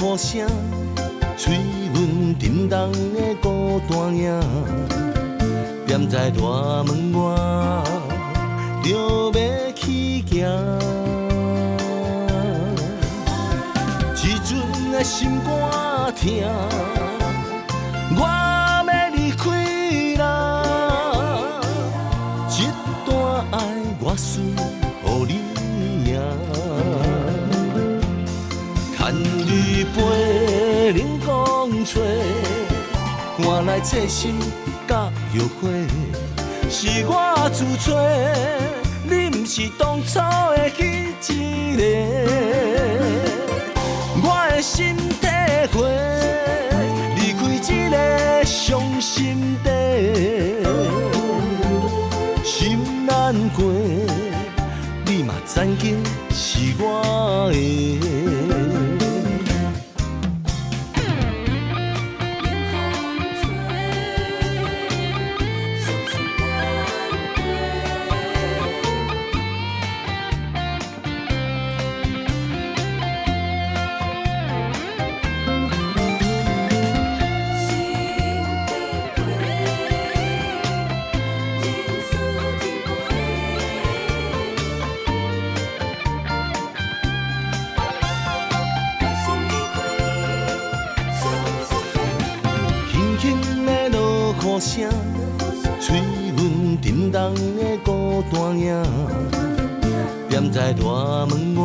雨声，催阮沉重的孤单影，踮在大门外，就要去行。一阵的心肝疼，我要离开啦。这段爱我输予你赢。牵你陪冷风吹，换来侧心甲药花，是我自找，你不是当初的迄一个。我的心体会，离开这个伤心地，心难过，你嘛知紧是我的。雨声催阮沉重的孤单影，踮在大门外，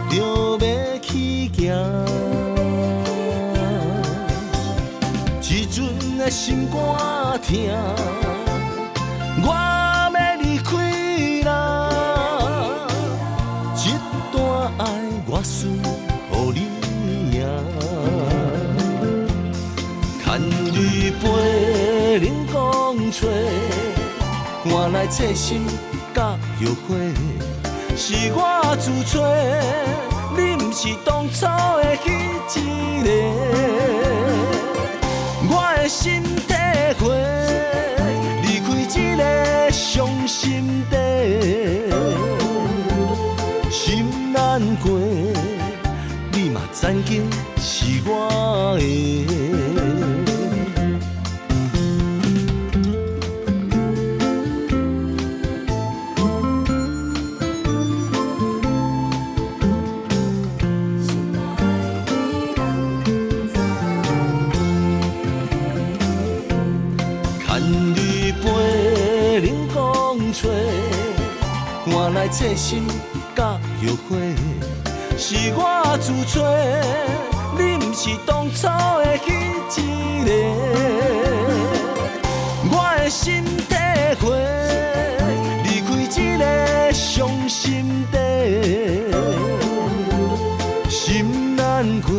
就要去行。一阵的心肝疼，我要离开啦。这段爱我输予你赢。牵你陪冷风吹，换来侧心甲药花，是我自找，你不是当初的迄一个。我的心体会，离开这个伤心地，心难过，你嘛知紧是我的。换来侧心甲药花，是我自找，你不是当初的迄一个。我的心体会，离开这个伤心地，心难过，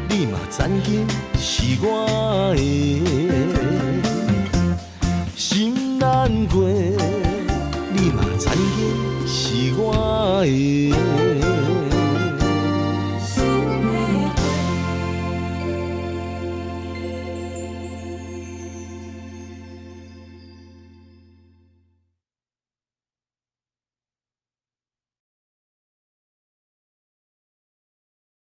你嘛知紧是我的。心难过。你嘛知影是我的。